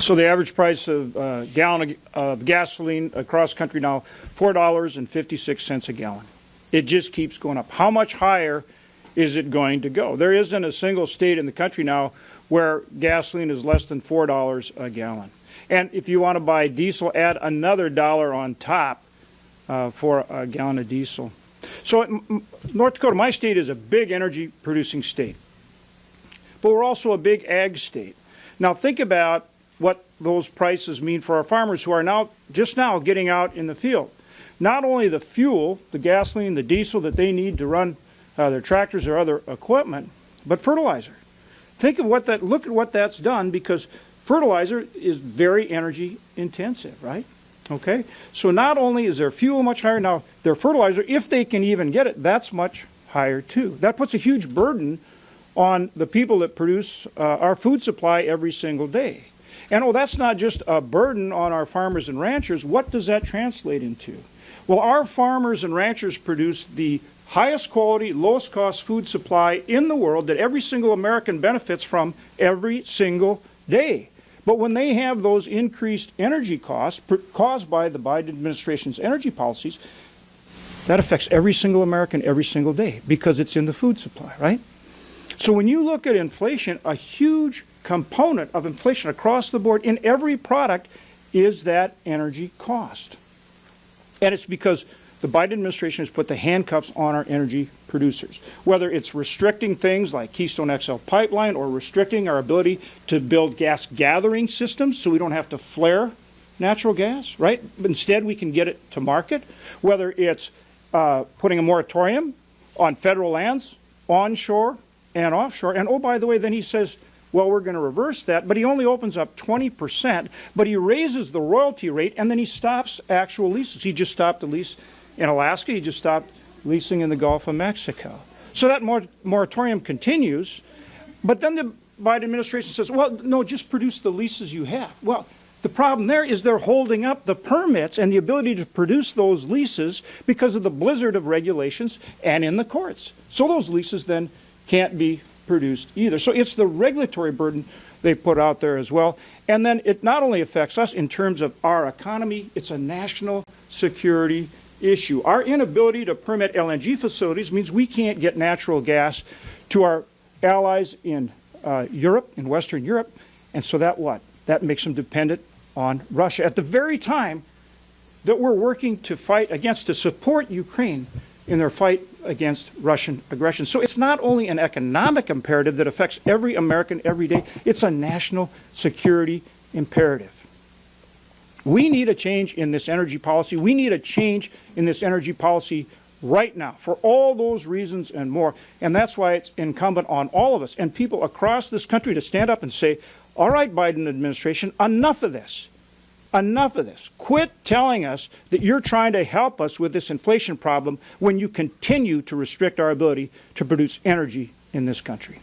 So the average price of a gallon of gasoline across the country now, $4.56 a gallon. It just keeps going up. How much higher is it going to go? There isn't a single state in the country now where gasoline is less than $4 a gallon. And if you want to buy diesel, add another dollar on top for a gallon of diesel. So North Dakota, my state, is a big energy producing state. But we're also a big ag state. Now think about what those prices mean for our farmers who are just now getting out in the field. Not only the fuel, the gasoline, the diesel that they need to run their tractors or other equipment, but fertilizer. Look at what that's done, because fertilizer is very energy intensive, right? Okay, so not only is their fuel much higher, now their fertilizer, if they can even get it, that's much higher too. That puts a huge burden on the people that produce our food supply every single day. And that's not just a burden on our farmers and ranchers. What does that translate into? Well, our farmers and ranchers produce the highest quality, lowest cost food supply in the world that every single American benefits from every single day. But when they have those increased energy costs caused by the Biden administration's energy policies, that affects every single American every single day because it's in the food supply, right? So when you look at inflation, a huge component of inflation across the board in every product is that energy cost. And it's because the Biden administration has put the handcuffs on our energy producers. Whether it's restricting things like Keystone XL pipeline or restricting our ability to build gas gathering systems so we don't have to flare natural gas, right? Instead, we can get it to market. Whether it's putting a moratorium on federal lands, onshore and offshore. And oh, by the way, then he says, well, we're going to reverse that, but he only opens up 20%, but he raises the royalty rate, and then he stops actual leases. He just stopped the lease in Alaska. He just stopped leasing in the Gulf of Mexico. So that moratorium continues, but then the Biden administration says, well, no, just produce the leases you have. Well, the problem there is they're holding up the permits and the ability to produce those leases because of the blizzard of regulations and in the courts. So those leases then can't be produced either. So it's the regulatory burden they put out there as well. And then it not only affects us in terms of our economy, it's a national security issue. Our inability to permit LNG facilities means we can't get natural gas to our allies in Europe, in Western Europe. And so that makes them dependent on Russia at the very time that we're working to support Ukraine in their fight against Russian aggression. So it's not only an economic imperative that affects every American every day, it's a national security imperative. We need a change in this energy policy. We need a change in this energy policy right now for all those reasons and more. And that's why it's incumbent on all of us and people across this country to stand up and say, all right, Biden administration, enough of this. Enough of this. Quit telling us that you're trying to help us with this inflation problem when you continue to restrict our ability to produce energy in this country.